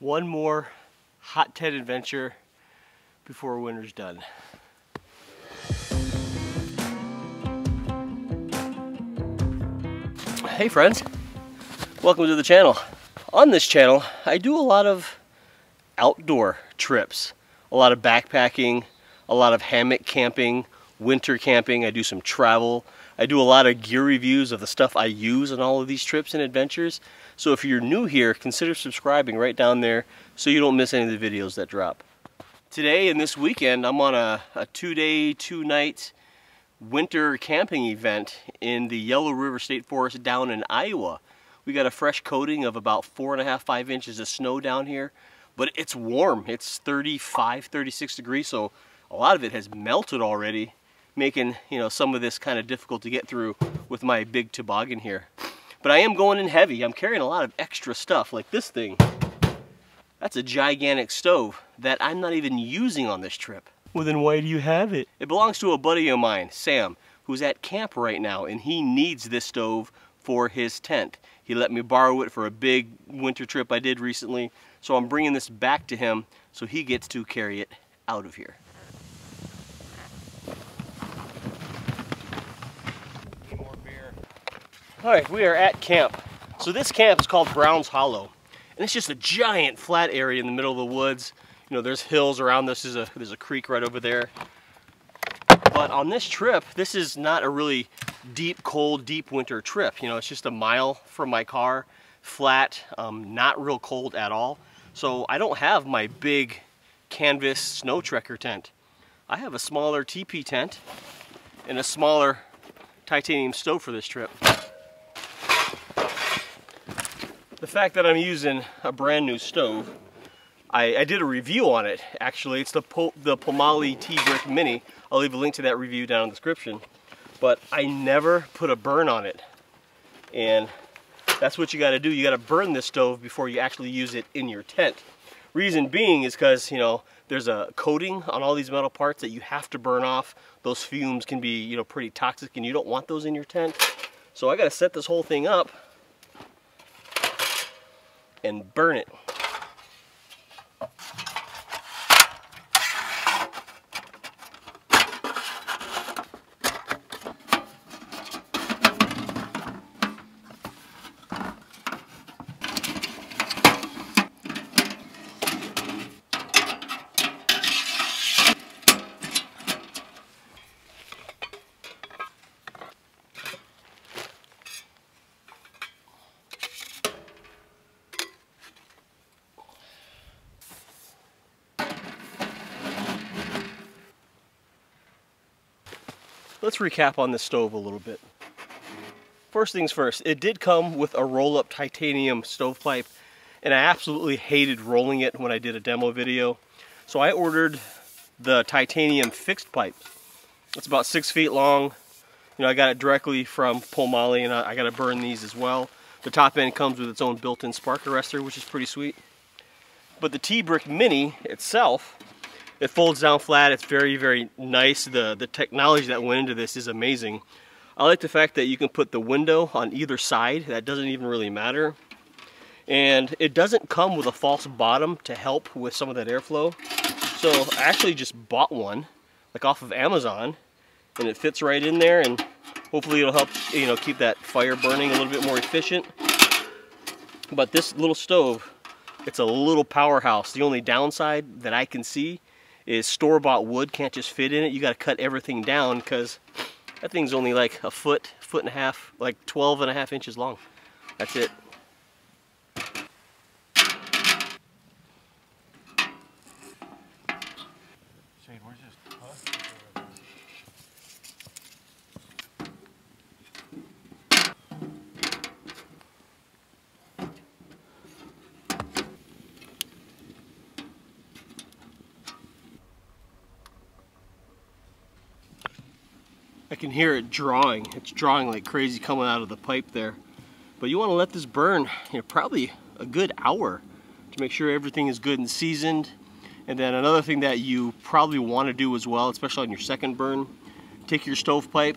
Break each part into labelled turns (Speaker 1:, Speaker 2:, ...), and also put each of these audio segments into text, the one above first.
Speaker 1: One more hot tent adventure before winter's done. Hey friends, welcome to the channel. On this channel, I do a lot of outdoor trips, a lot of backpacking, a lot of hammock camping, winter camping. I do some travel. I do a lot of gear reviews of the stuff I use on all of these trips and adventures. So if you're new here, consider subscribing right down there so you don't miss any of the videos that drop. Today and this weekend, I'm on a 2-day, 2-night winter camping event in the Yellow River State Forest down in Iowa. We got a fresh coating of about 4.5, 5 inches of snow down here, but it's warm. It's 35, 36 degrees, so a lot of it has melted already, making, you know, some of this kind of difficult to get through with my big toboggan here. But I am going in heavy. I'm carrying a lot of extra stuff, like this thing. That's a gigantic stove that I'm not even using on this trip. Well, then why do you have it? It belongs to a buddy of mine, Sam, who's at camp right now, and he needs this stove for his tent. He let me borrow it for a big winter trip I did recently, so I'm bringing this back to him so he gets to carry it out of here. Alright, we are at camp. So this camp is called Brown's Hollow, and it's just a giant flat area in the middle of the woods. You know, there's hills around this. There's a creek right over there. But on this trip, this is not a really deep, cold, deep winter trip. You know, it's just a mile from my car, flat, not real cold at all. So I don't have my big canvas snow trekker tent. I have a smaller teepee tent and a smaller titanium stove for this trip. The fact that I'm using a brand new stove, I did a review on it, actually. It's the Pomoly T-Brick Mini. I'll leave a link to that review down in the description. But I never put a burn on it. And that's what you gotta do. You gotta burn this stove before you actually use it in your tent. Reason being is because, you know, there's a coating on all these metal parts that you have to burn off. Those fumes can be, you know, pretty toxic, and you don't want those in your tent. So I gotta set this whole thing up and burn it. Let's recap on this stove a little bit. First things first, it did come with a roll-up titanium stovepipe, and I absolutely hated rolling it when I did a demo video. So I ordered the titanium fixed pipe. It's about 6 feet long. You know, I got it directly from Pomoly, and I got to burn these as well. The top end comes with its own built-in spark arrestor, which is pretty sweet. But the T-Brick Mini itself, it folds down flat. It's very, very nice. The technology that went into this is amazing. I like the fact that you can put the window on either side. That doesn't even really matter. And it doesn't come with a false bottom to help with some of that airflow. So I actually just bought one, like off of Amazon, and it fits right in there, and hopefully it'll help, you know, keep that fire burning a little bit more efficient. But this little stove, it's a little powerhouse. The only downside that I can see is store-bought wood can't just fit in it. You got to cut everything down because that thing's only like a foot and a half, like 12.5 inches long. That's it.
Speaker 2: Shane, where's this husk?
Speaker 1: I can hear it drawing. It's drawing like crazy coming out of the pipe there. But you want to let this burn, you know, probably a good hour to make sure everything is good and seasoned. And then another thing that you probably want to do as well, especially on your second burn, take your stovepipe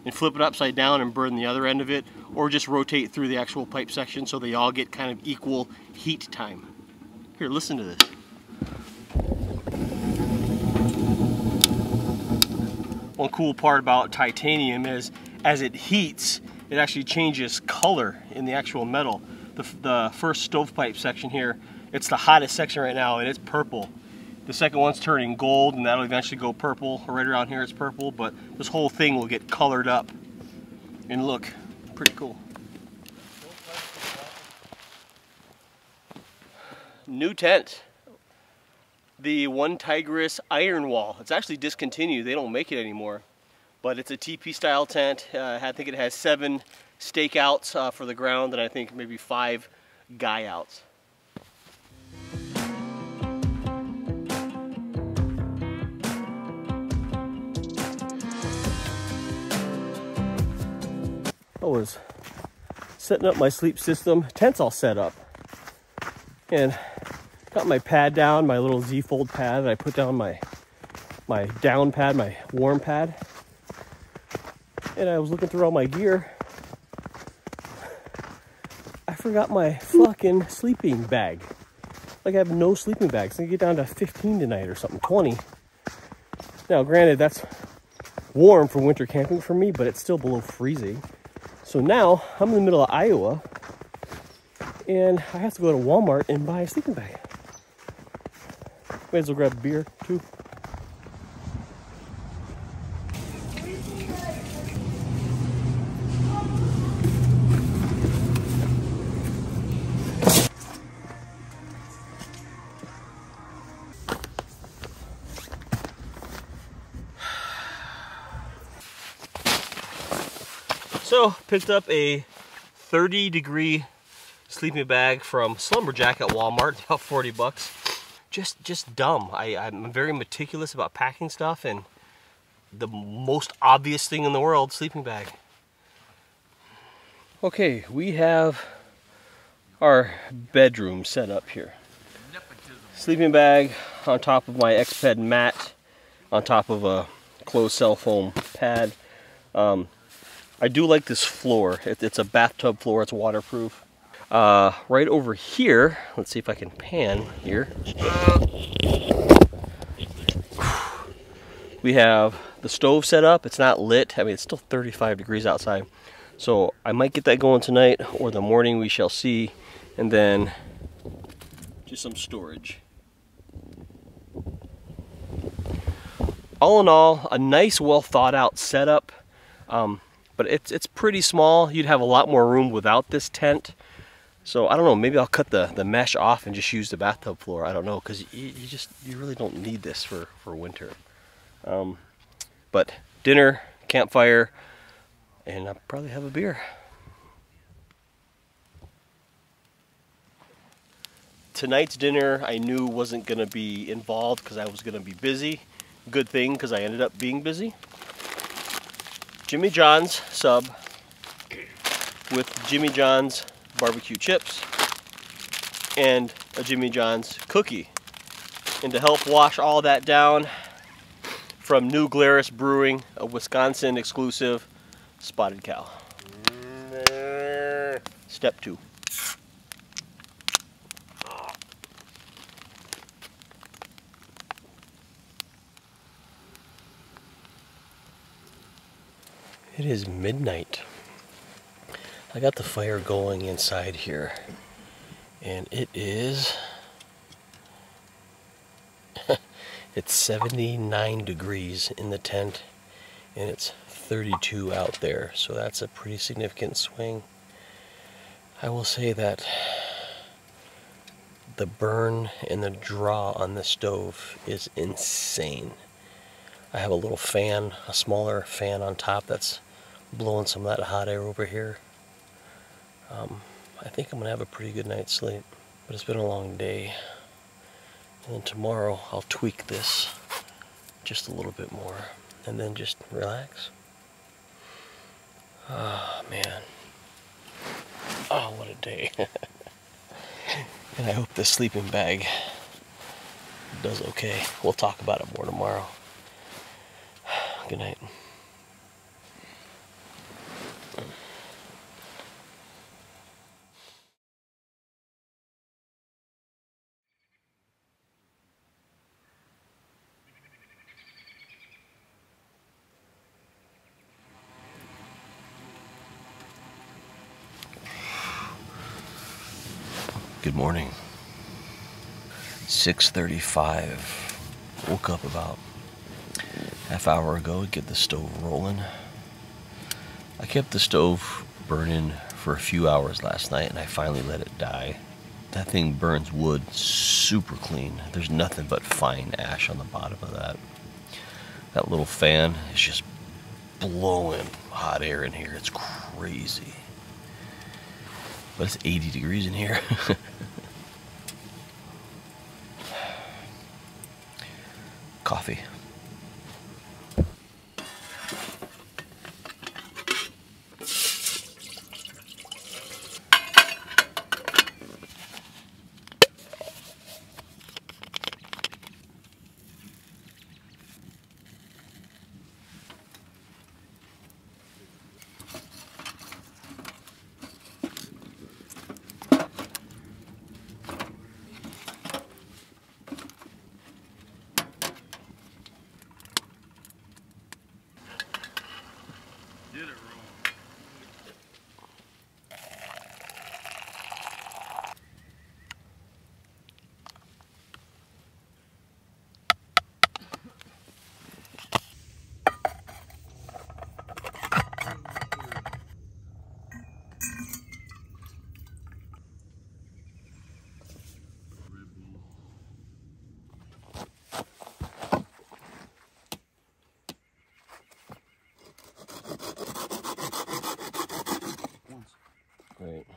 Speaker 1: and flip it upside down and burn the other end of it, or just rotate through the actual pipe section so they all get kind of equal heat time. Here, listen to this. One cool part about titanium is as it heats, it actually changes color in the actual metal. The first stovepipe section here, it's the hottest section right now, and it's purple. The second one's turning gold, and that'll eventually go purple. Right around here it's purple, but this whole thing will get colored up and look pretty cool. New tent. The One Tigris Iron Wall. It's actually discontinued. They don't make it anymore. But it's a TP style tent. I think it has 7 stakeouts for the ground, and I think maybe 5 guy outs. I was setting up my sleep system. Tent's all set up. And got my pad down, my little Z-fold pad, and I put down my down pad, my warm pad. And I was looking through all my gear. I forgot my fucking sleeping bag. Like, I have no sleeping bags. I'm gonna get down to 15 tonight or something, 20. Now, granted, that's warm for winter camping for me, but it's still below freezing. So now I'm in the middle of Iowa, and I have to go to Walmart and buy a sleeping bag. Might as well grab a beer too. So, picked up a 30-degree sleeping bag from Slumberjack at Walmart, about 40 bucks. Just dumb. I'm very meticulous about packing stuff, and the most obvious thing in the world, sleeping bag. Okay, we have our bedroom set up here. Sleeping bag on top of my X-Ped mat, on top of a closed cell foam pad. I do like this floor. It's a bathtub floor. It's waterproof. Right over here, let's see if I can pan here. We have the stove set up. It's not lit. I mean, it's still 35 degrees outside. So I might get that going tonight or the morning, we shall see. And then just some storage. All in all, a nice, well thought out setup. But it's pretty small. You'd have a lot more room without this tent. So I don't know, maybe I'll cut the mesh off and just use the bathtub floor. I don't know, because you really don't need this for winter. But dinner, campfire, and I'll probably have a beer. Tonight's dinner I knew wasn't going to be involved because I was going to be busy. Good thing, because I ended up being busy. Jimmy John's sub with Jimmy John's barbecue chips and a Jimmy John's cookie. And to help wash all that down, from New Glarus Brewing, a Wisconsin exclusive Spotted Cow. Step 2. It is midnight. I got the fire going inside here, and it is it's 79 degrees in the tent, and it's 32 out there, so that's a pretty significant swing. I will say that the burn and the draw on the stove is insane. I have a little fan, a smaller fan on top that's blowing some of that hot air over here. I think I'm gonna have a pretty good night's sleep, but it's been a long day. And then tomorrow I'll tweak this just a little bit more and then just relax. Oh man. Oh, what a day. And I hope this sleeping bag does okay. We'll talk about it more tomorrow. Good night. Good morning. 6:35. Woke up about half hour ago to get the stove rolling. I kept the stove burning for a few hours last night and I finally let it die. That thing burns wood super clean. There's nothing but fine ash on the bottom of that. That little fan is just blowing hot air in here. It's crazy. But it's 80 degrees in here. Coffee. Great.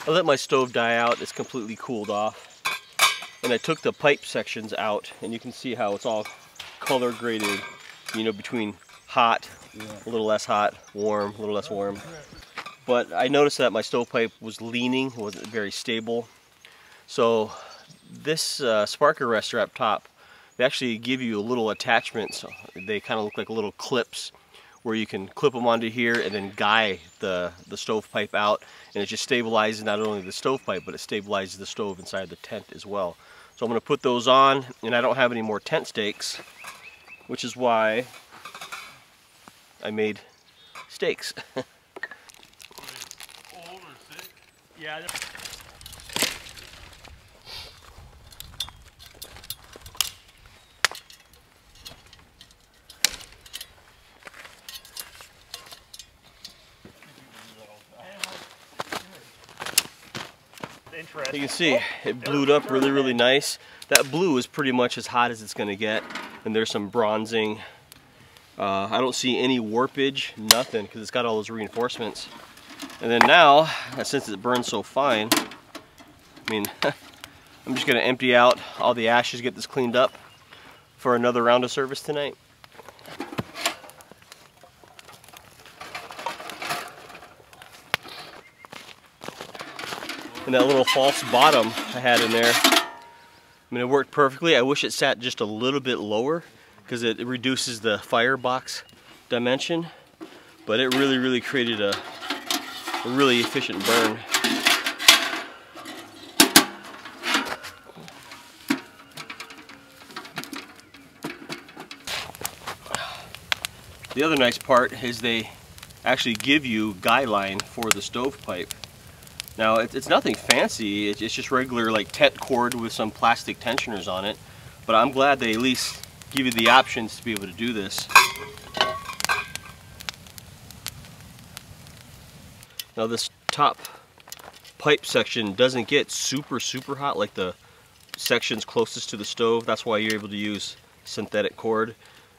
Speaker 1: I let my stove die out. It's completely cooled off. And I took the pipe sections out, and you can see how it's all color graded, you know, between hot, a little less hot, warm, a little less warm. But I noticed that my stovepipe was leaning, it wasn't very stable. So this spark arrestor up top, they actually give you a little attachment. So they kind of look like little clips where you can clip them onto here and then guy the stovepipe out, and it just stabilizes not only the stovepipe, but it stabilizes the stove inside the tent as well. So I'm going to put those on, and I don't have any more tent stakes, which is why I made stakes.
Speaker 2: Old or sick? Yeah.
Speaker 1: You can see it blued up really nice. That blue is pretty much as hot as it's going to get, and there's some bronzing. I don't see any warpage, nothing, because it's got all those reinforcements. And then now, since it burns so fine, I mean, I'm just going to empty out all the ashes, get this cleaned up for another round of service tonight. And that little false bottom I had in there, I mean, it worked perfectly. I wish it sat just a little bit lower because it reduces the firebox dimension, but it really created a really efficient burn. The other nice part is they actually give you guideline for the stovepipe. Now it's nothing fancy, it's just regular like tent cord with some plastic tensioners on it, but I'm glad they at least give you the options to be able to do this. Now this top pipe section doesn't get super hot like the sections closest to the stove. That's why you're able to use synthetic cord,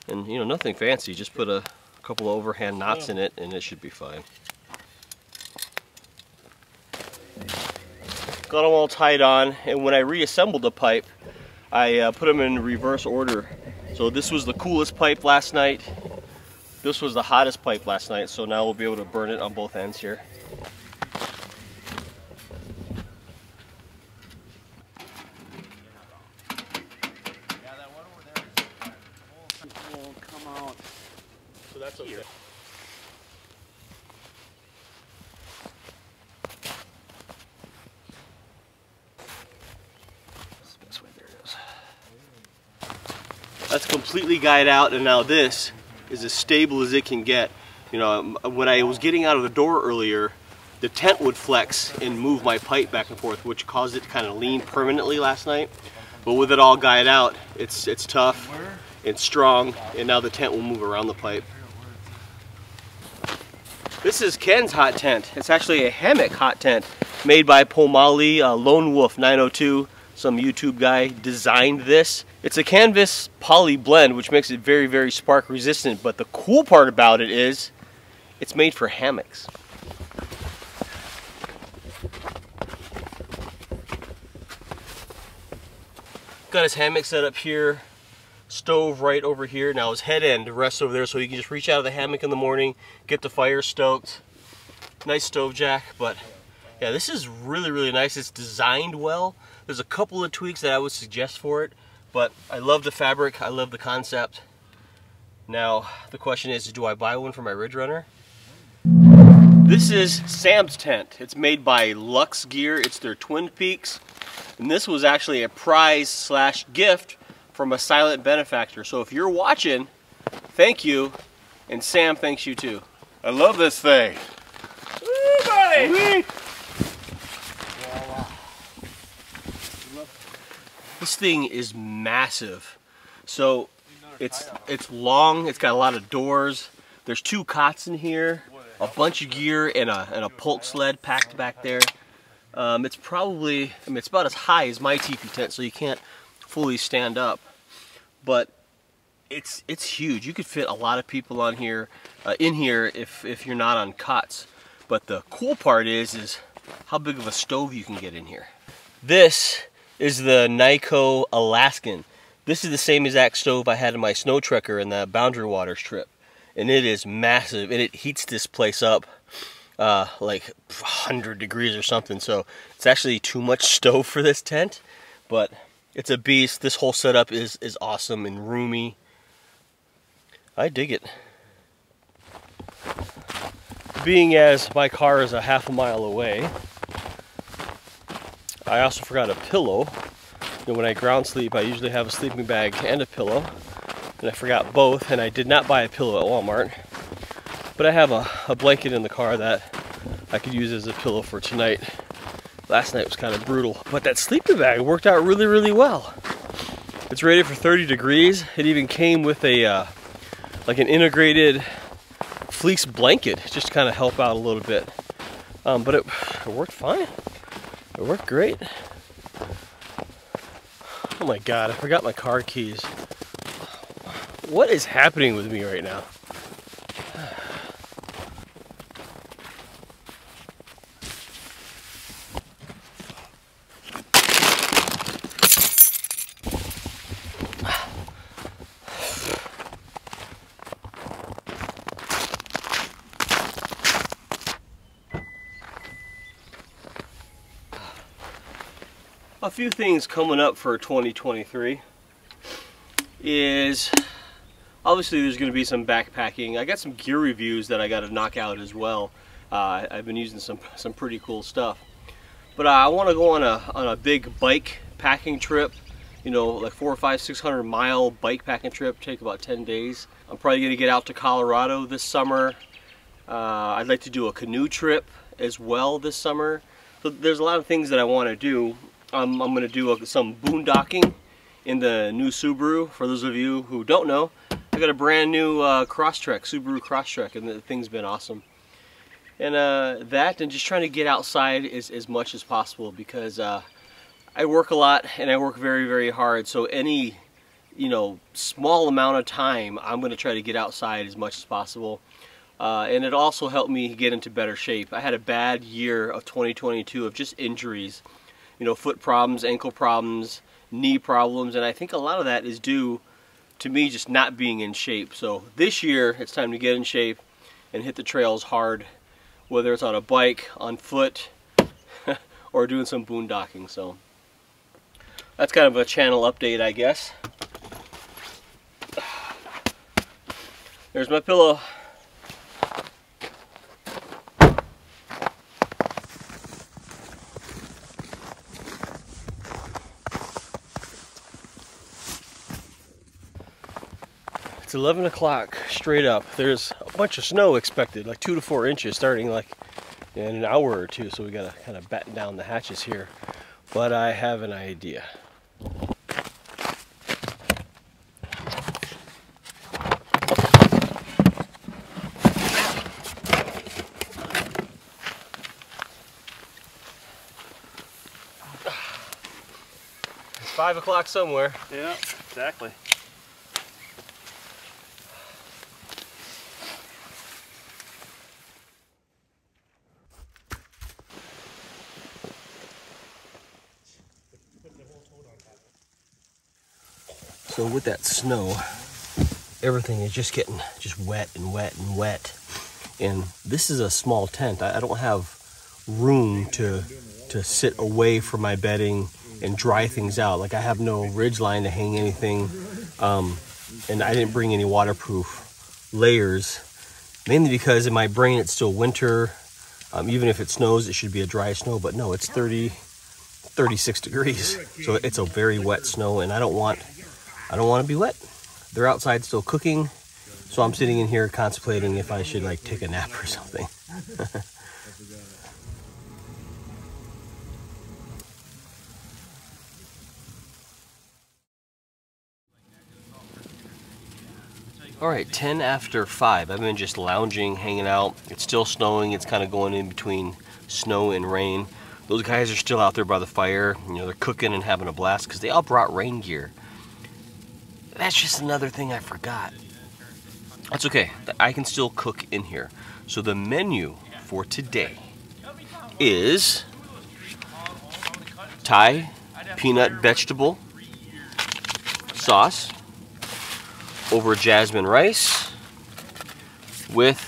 Speaker 1: and you know, nothing fancy, just put a couple of overhand knots in it and it should be fine. Got them all tied on, and when I reassembled the pipe, I put them in reverse order. So this was the coolest pipe last night. This was the hottest pipe last night, so now we'll be able to burn it on both ends here.
Speaker 2: will come out.
Speaker 1: So that's okay.
Speaker 2: Here.
Speaker 1: That's the best way. There it is. That's completely guyed out, and now this is as stable as it can get. You know, when I was getting out of the door earlier, the tent would flex and move my pipe back and forth, which caused it to kind of lean permanently last night. But with it all guyed out, it's tough, it's strong, and now the tent will move around the pipe. This is Ken's hot tent. It's actually a hammock hot tent made by Pomoly Lone Wolf 902. Some YouTube guy designed this. It's a canvas poly blend, which makes it very, very spark resistant. But the cool part about it is it's made for hammocks. Got his hammock set up here, stove right over here. Now his head end rests over there, so you can just reach out of the hammock in the morning, get the fire stoked. Nice stove jack, but yeah, this is really, really nice. It's designed well. There's a couple of tweaks that I would suggest for it, but I love the fabric, I love the concept. Now, the question is, do I buy one for my Ridge Runner? This is Sam's tent. It's made by Lux Gear. It's their Twin Peaks. And this was actually a prize / gift from a silent benefactor. So if you're watching, thank you. And Sam thanks you too.
Speaker 2: I love this thing. Woo, buddy!
Speaker 1: Whee! This thing is massive. So it's long, it's got a lot of doors. There's 2 cots in here, a bunch of gear, and a pulk sled packed back there. It's probably, I mean, it's about as high as my teepee tent, so you can't fully stand up. But it's huge. You could fit a lot of people on here, in here, if you're not on cots. But the cool part is how big of a stove you can get in here. This is the Nyko Alaskan. This is the same exact stove I had in my snow trekker in the Boundary Waters trip. And it is massive, and it heats this place up like 100 degrees or something. So it's actually too much stove for this tent, but it's a beast. This whole setup is awesome and roomy. I dig it. Being as my car is a half a mile away, I also forgot a pillow. You know, when I ground sleep, I usually have a sleeping bag and a pillow, and I forgot both, and I did not buy a pillow at Walmart. But I have a blanket in the car that I could use as a pillow for tonight. Last night was kind of brutal, but that sleeping bag worked out really, really well. It's rated for 30 degrees. It even came with a like an integrated fleece blanket, just to kind of help out a little bit. But it worked fine. It worked great. Oh my God, I forgot my car keys. What is happening with me right now? A few things coming up for 2023 is obviously there's going to be some backpacking. I got some gear reviews that I got to knock out as well. I've been using some pretty cool stuff, but I want to go on a big bike packing trip. You know, like 400 or 500, 600 mile bike packing trip. Take about 10 days. I'm probably going to get out to Colorado this summer. I'd like to do a canoe trip as well this summer. So there's a lot of things that I want to do. I'm going to do some boondocking in the new Subaru. For those of you who don't know, I got a brand new Crosstrek, Subaru Crosstrek, and the thing's been awesome. And that, and just trying to get outside as much as possible, because I work a lot and I work very, very hard. So any, you know, small amount of time, I'm going to try to get outside as much as possible. And it also helped me get into better shape. I had a bad year of 2022 of just injuries. You know, foot problems, ankle problems, knee problems, and I think a lot of that is due to me just not being in shape. So this year, it's time to get in shape and hit the trails hard, whether it's on a bike, on foot, or doing some boondocking. So that's kind of a channel update, I guess. There's my pillow. It's 11 o'clock straight up. There's a bunch of snow expected, like 2 to 4 inches starting like in an hour or two. So we gotta kind of batten down the hatches here. But I have an idea. It's 5 o'clock somewhere.
Speaker 2: Yeah, exactly.
Speaker 1: So with that snow, everything is just getting wet and wet and wet. And this is a small tent. I don't have room to sit away from my bedding and dry things out. Like I have no ridge line to hang anything. And I didn't bring any waterproof layers, mainly because in my brain it's still winter. Even if it snows, it should be a dry snow, but no, it's 36 degrees. So it's a very wet snow, and I don't want to be wet. They're outside still cooking, so I'm sitting in here contemplating if I should like take a nap or something. All right, 10 after 5. I've been just lounging, hanging out. It's still snowing. It's kind of going in between snow and rain. Those guys are still out there by the fire. You know, they're cooking and having a blast because they all brought rain gear. That's just another thing I forgot. That's okay. I can still cook in here. So the menu for today is Thai peanut vegetable sauce over jasmine rice with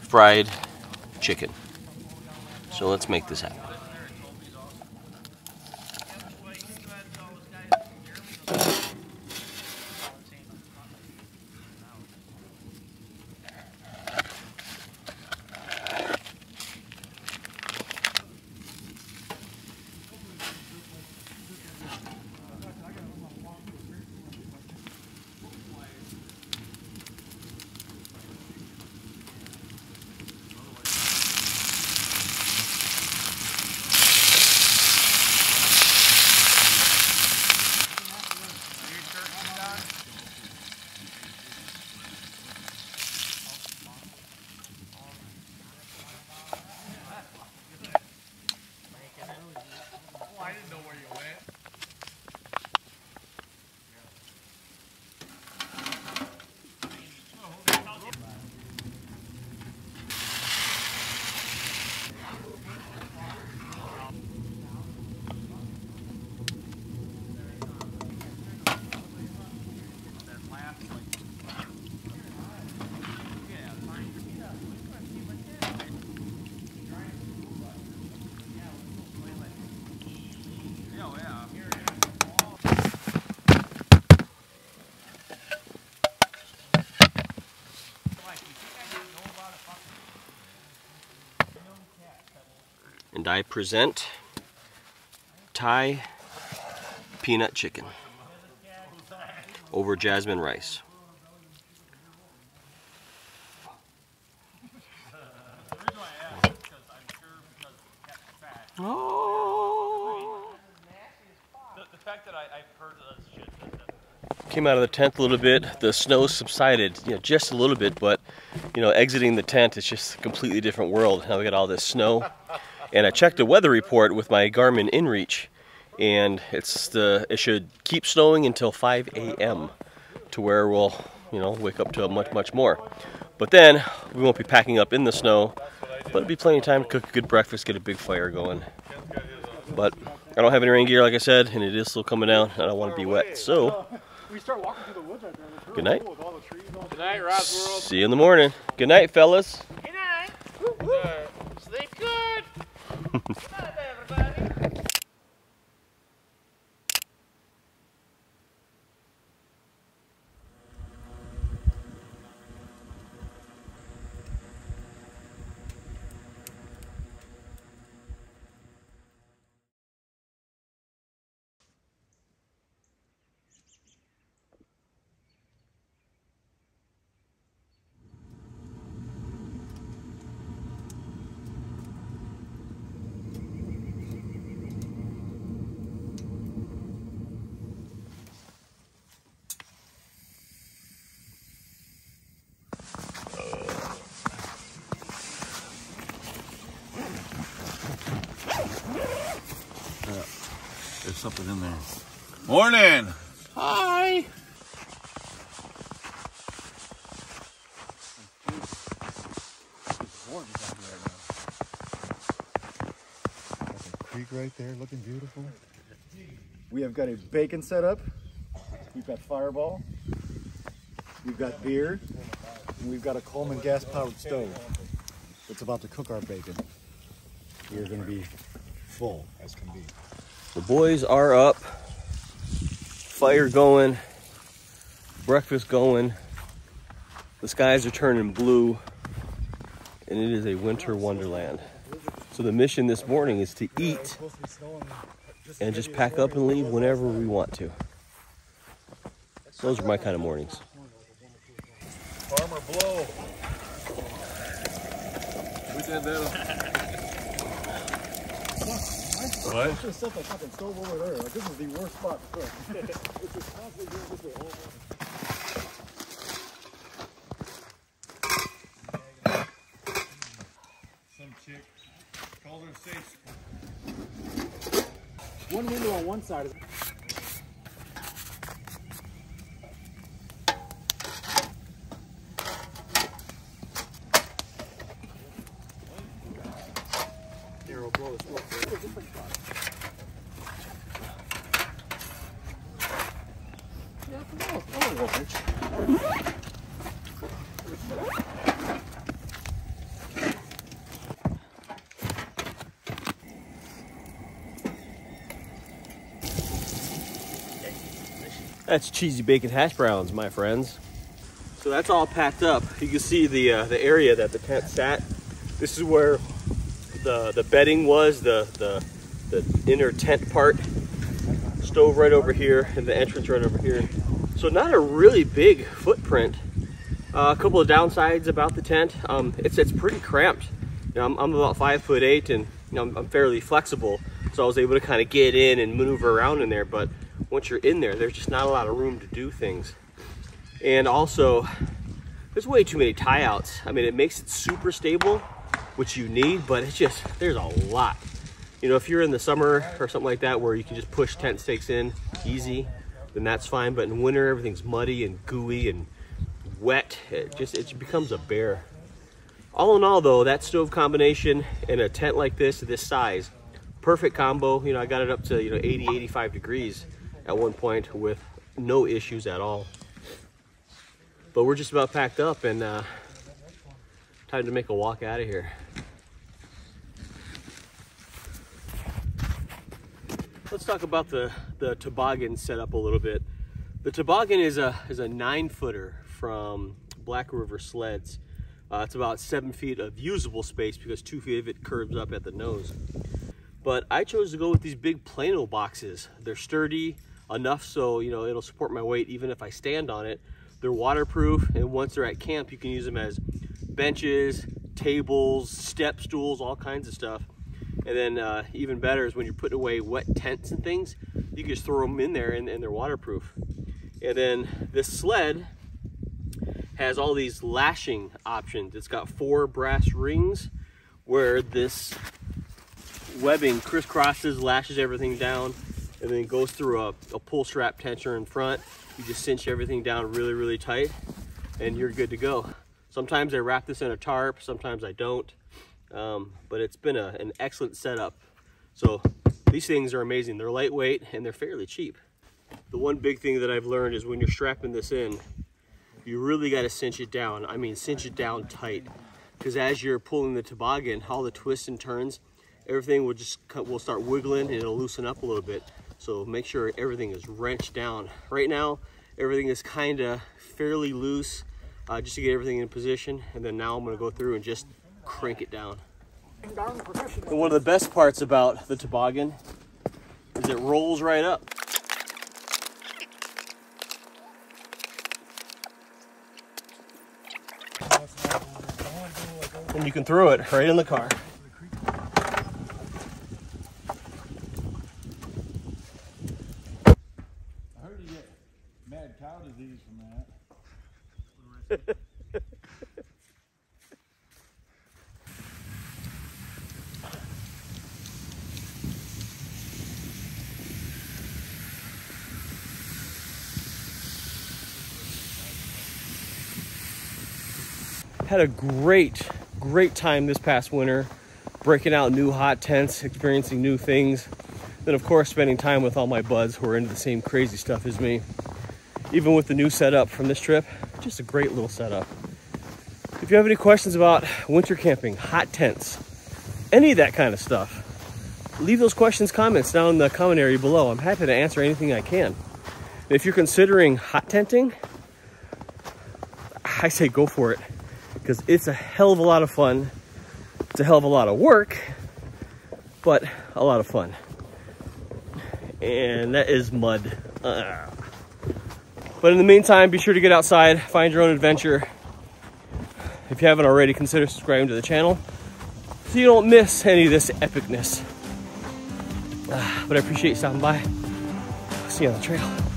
Speaker 1: fried chicken. So let's make this happen. And I present Thai peanut chicken over jasmine rice. Oh.
Speaker 2: The fact that I've heard of that shit.
Speaker 1: Came out of the tent a little bit. The snow subsided, just a little bit, but exiting the tent, it's just a completely different world. Now we got all this snow. And I checked the weather report with my Garmin InReach, and it should keep snowing until 5 a.m. to where we'll, wake up to much more. But then we won't be packing up in the snow, but it'll be plenty of time to cook a good breakfast, get a big fire going. But I don't have any rain gear, like I said, and it is still coming down. I don't want to be wet, so good night.
Speaker 2: Good night, Rosworld.
Speaker 1: See you in the morning. Good night, fellas.
Speaker 2: Good night. Sleep good. Good night, everybody. something in there. Morning.
Speaker 1: Hi.
Speaker 3: Creek right there, looking beautiful. We have got a bacon setup. We've got Fireball. We've got beer. And we've got a Coleman gas-powered stove that's about to cook our bacon. We're going to be full as can be.
Speaker 1: The boys are up. Fire going. Breakfast going. The skies are turning blue. And it is a winter wonderland. So the mission this morning is to eat and just pack up and leave whenever we want to. Those are my kind of mornings.
Speaker 2: Farmer blow. We did that. What?
Speaker 3: I should have set that fucking stove over there. Like, this is the worst spot to cook. It's just constantly doing this way all the way.
Speaker 2: Some chick called her safe.
Speaker 3: One window on one side is... Blow the smoke. Yeah, come on. Oh, go, bitch.
Speaker 1: That's cheesy bacon hash browns, my friends. So that's all packed up. You can see the area that the tent sat. This is where the bedding was, the inner tent part. Stove right over here and the entrance right over here. So not a really big footprint. A couple of downsides about the tent. It's pretty cramped. You know, I'm about 5'8" and you know, I'm fairly flexible, so I was able to kind of get in and maneuver around in there. But once you're in there, there's just not a lot of room to do things. And also, there's way too many tie outs. I mean, it makes it super stable, which you need, but it's just, there's a lot. You know, if you're in the summer or something like that where you can just push tent stakes in easy, then that's fine. But in winter, everything's muddy and gooey and wet. It becomes a bear. All in all though, that stove combination and a tent like this size, perfect combo. You know, I got it up to, 80, 85 degrees at one point with no issues at all. But we're just about packed up and time to make a walk out of here. Let's talk about the toboggan setup a little bit. The toboggan is a 9-footer from Black River Sleds. It's about 7 feet of usable space because 2 feet of it curves up at the nose. But I chose to go with these big Plano boxes. They're sturdy enough so it'll support my weight even if I stand on it. They're waterproof, and once they're at camp, you can use them as benches, tables, step stools, all kinds of stuff. And then even better is when you're putting away wet tents and things, you can just throw them in there and they're waterproof. And then this sled has all these lashing options. It's got 4 brass rings where this webbing crisscrosses, lashes everything down, and then goes through a pull strap tensioner in front. You just cinch everything down really, really tight and you're good to go. Sometimes I wrap this in a tarp, sometimes I don't. But it's been an excellent setup. So these things are amazing. They're lightweight and they're fairly cheap. The one big thing that I've learned is when you're strapping this in, you really got to cinch it down. I mean, cinch it down tight. Because as you're pulling the toboggan, all the twists and turns, everything will start wiggling and it'll loosen up a little bit. So make sure everything is wrenched down. Right now, everything is kind of fairly loose, just to get everything in position. And then now I'm going to go through and just crank it down. And one of the best parts about the toboggan is it rolls right up. And you can throw it right in the car.
Speaker 2: I heard you get mad cow disease from that.
Speaker 1: Had a great time this past winter, breaking out new hot tents, experiencing new things. Then of course spending time with all my buds who are into the same crazy stuff as me. Even with the new setup from this trip, just a great little setup. If you have any questions about winter camping, hot tents, any of that kind of stuff, leave those comments down in the comment area below. I'm happy to answer anything I can. If you're considering hot tenting, I say go for it, because it's a hell of a lot of fun. It's a hell of a lot of work, but a lot of fun. And that is mud. But in the meantime, be sure to get outside, find your own adventure. If you haven't already, consider subscribing to the channel so you don't miss any of this epicness. But I appreciate you stopping by. See you on the trail.